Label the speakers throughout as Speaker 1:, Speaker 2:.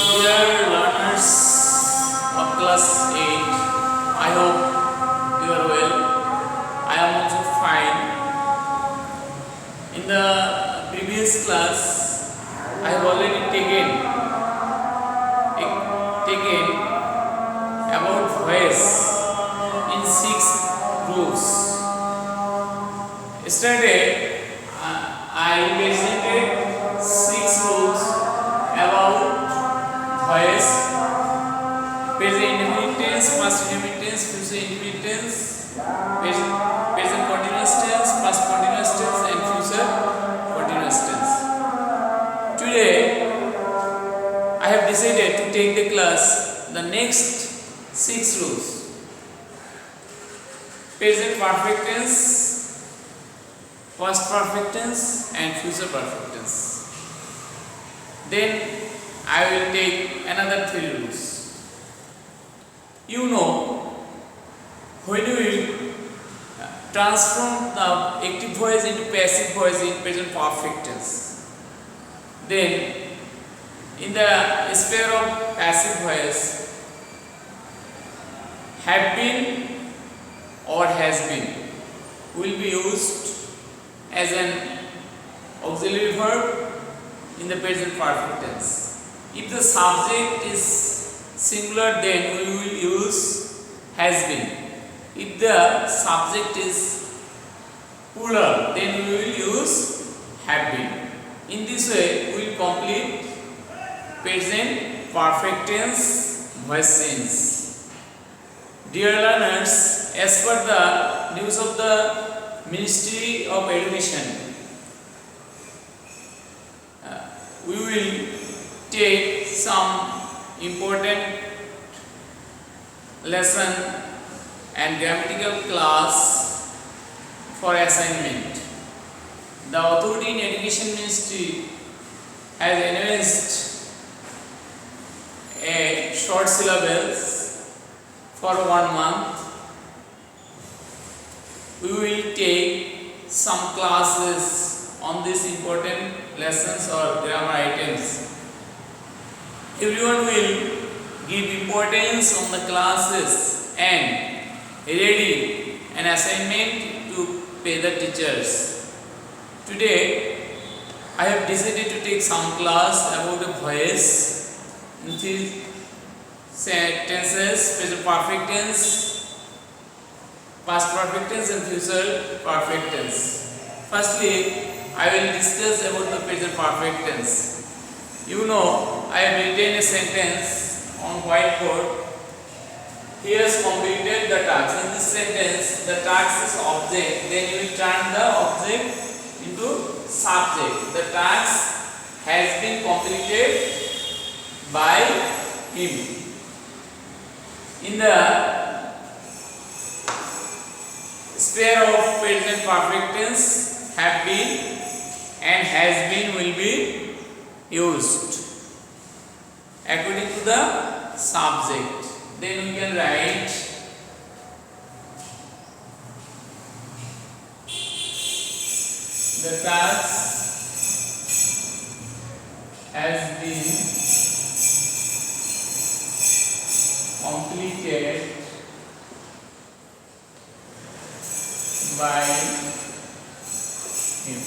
Speaker 1: Dear learners of class 8, I hope you are well. I am also fine. In the previous class, I have already taken about voice in 6 groups. Yesterday, I presented 6 rules about voice: present indefinite tense, past indefinite tense, future indefinite tense, present continuous tense, past continuous tense, and future continuous tense. Today, I have decided to take the class the next 6 rules: present perfect tense, past perfect tense, and future perfect tense. Then I will take another 3 rules. You know, when you will transform the active voice into passive voice in present perfect tense, then in the sphere of passive voice, have been or has been will be used as an auxiliary verb in the present perfect tense. If the subject is singular, then we will use has been. If the subject is plural, then we will use have been. In this way, we will complete present perfect tense voice tense. Dear learners, as per the news of the Ministry of Education, we will take some important lesson and grammatical class for assignment. The authority in Education Ministry has announced a short syllabus for 1 month. We will take some classes on these important lessons or grammar items. Everyone will give importance on the classes and ready an assignment to pay the teachers. Today, I have decided to take some class about the voice in 3 tenses: present perfect tense, past perfect tense, and future perfect tense. Firstly, I will discuss about the present perfect tense. You know, I have written a sentence on whiteboard. He has completed the task. In this sentence, the task is object. Then you will turn the object into subject. The task has been completed by him. In the sphere of present perfect tense, have been and has been will be used according to the subject. Then we can write the task has been completed by him.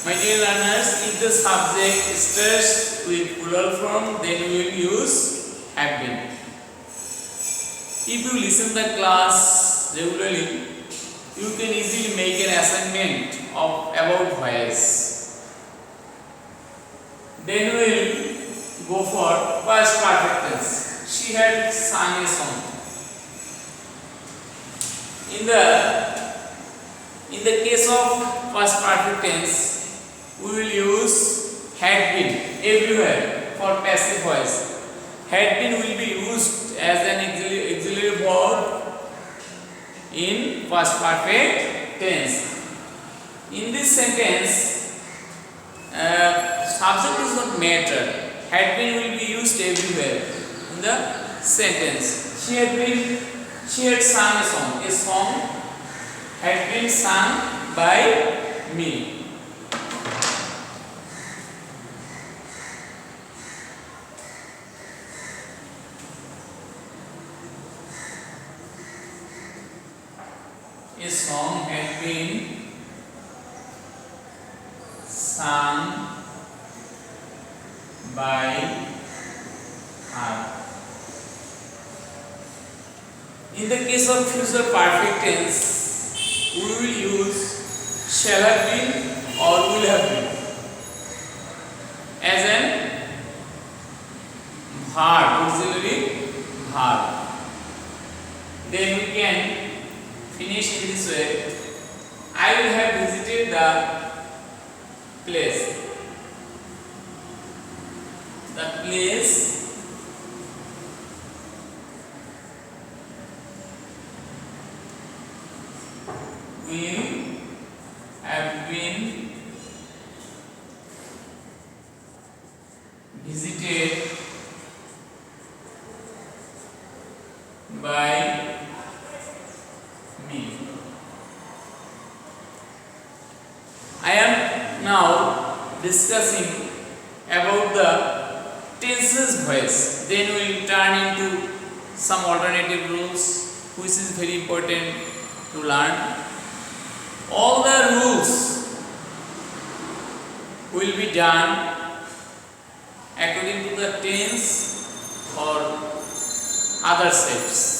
Speaker 1: My dear learners, if the subject starts with plural form, then we will use have been. If you listen the class regularly, you can easily make an assignment of about voice. Then we will go for past perfect tense. She had sung a song. In the case of past perfect tense, we will use had been everywhere for passive voice. Had been will be used as an auxiliary verb in past perfect tense. In this sentence, subject does not matter. Had been will be used everywhere in the sentence. She had sung a song. A song had been sung by me. song has been sung by her. In the case of future perfect tense, we will use shall have been or will have been as an verb, auxiliary verb. Then we can finish in this way. I will have visited the place. The place will have been visited by me. I am now discussing about the tenses voice. Then we will turn into some alternative rules, which is very important to learn. All the rules will be done according to the tense or other shapes.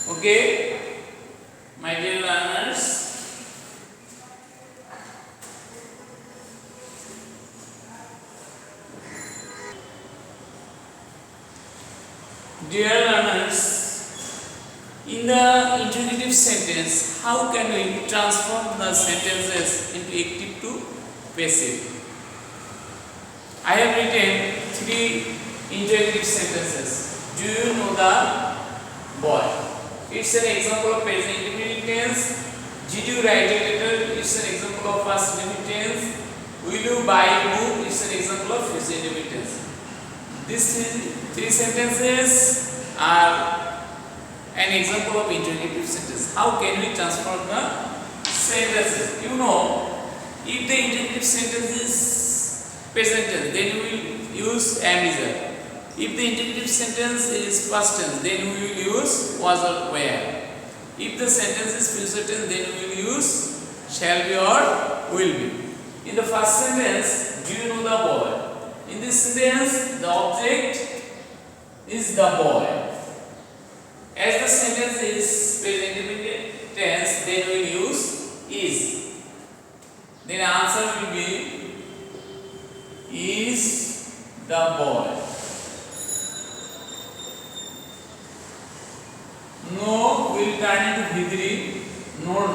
Speaker 1: Okay, my dear learners. Dear learners, in the interrogative sentence, how can we transform the sentences into active to passive? I have written 3 interrogative sentences. Do you know the boy? It's an example of present indefinite tense. Did you write a letter? It's an example of past indefinite tense. Will you buy a book? It's an example of future indefinite tense. These 3 sentences are an example of interrogative sentence. How can we transform the sentences? You know, if the interrogative sentence is present tense, then we will use am is are. If the interrogative sentence is past tense, then we will use was or were. If the sentence is future tense, then we will use shall be or will be. In the first sentence, do you know the boy? In this sentence, the object is the boy. As the sentence is present indefinite tense, then we will use is. Then answer will be is the boy. No will turn into V3, known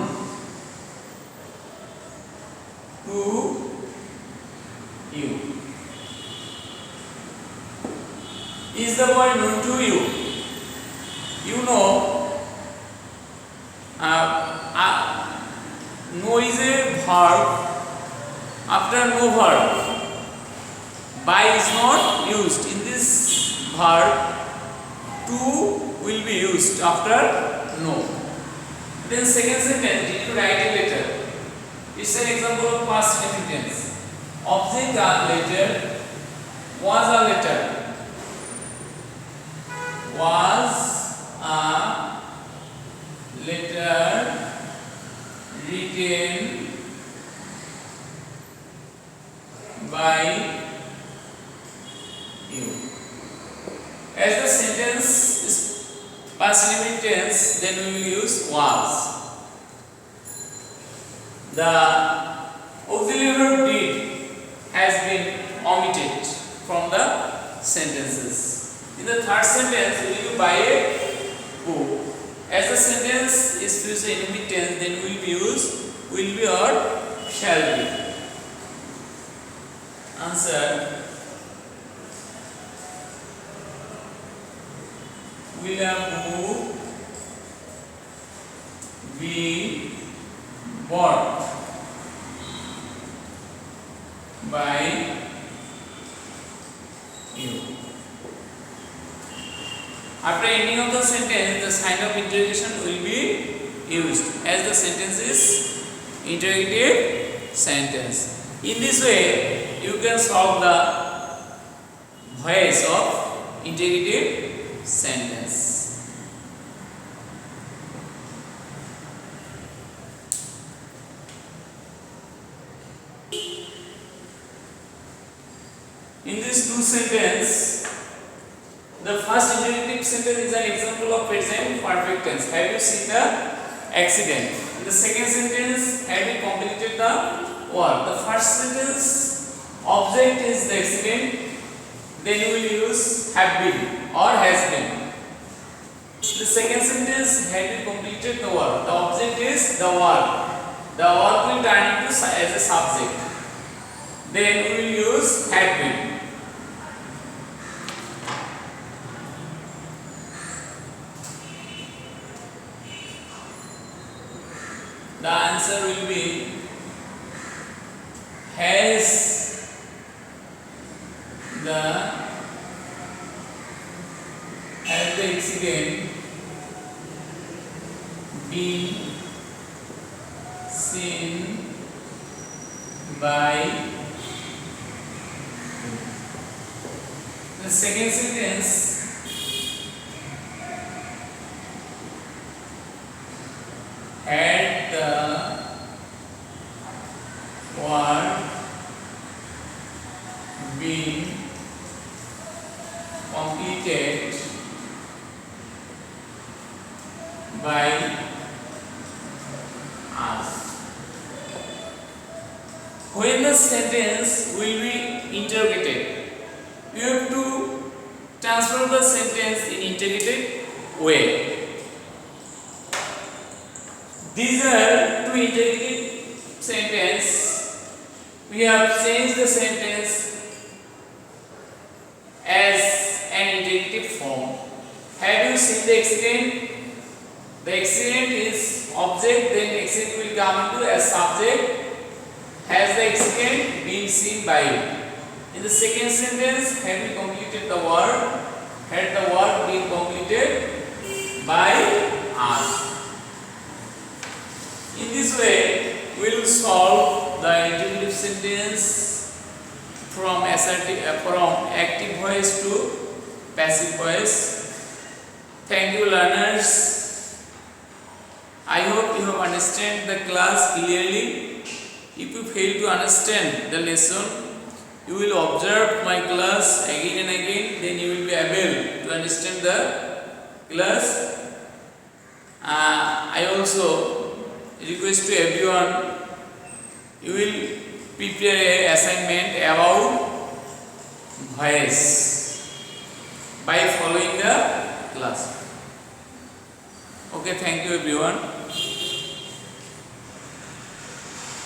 Speaker 1: to you. Is the boy known to you? You know, know is a verb. After no verb, by is not used. In this verb, to will be used after no. Then second sentence, did you write a letter? It's an example of past indefinite tense. Object a letter, was a letter. Was a letter written by you. As the sentence is past indefinite tense, then we will use was. The auxiliary verb did has been omitted from the sentences. In the third sentence, will you buy a book? As the sentence is future indefinite tense, then we will use will be or shall be. Answer: will a book be bought by you? After ending of the sentence, the sign of interrogation will be used as the sentence is interrogative sentence. In this way, you can solve the voice of interrogative sentence. two sentences. The first interrogative sentence is an example of present perfect tense. Have you seen the accident? In the second sentence, have you completed the work? The first sentence, object is the accident. Then you will use have been or has been. The second sentence, have you completed the work? The object is the work. The work will turn into as a subject. Then we will use had been. The answer will be has the accident been seen by. The second sentence, had the work been completed by us. When the sentence will be interrogated, you have to transfer the sentence in interrogated way. These are two interrogative sentences. We have changed the sentence as an interrogative form. Have you seen the accident? The accident is object, then accident will come into as subject. Has the accident been seen by you? In the second sentence, have you completed the work? Had the work been completed by us? In this way, we will solve the interrogative sentence from active voice to passive voice. Thank you, learners. I hope you have understood the class clearly. If you fail to understand the lesson, you will observe my class again and again, then you will be able to understand the class. I also request to everyone, you will prepare an assignment about voice by following the class. Okay, thank you everyone.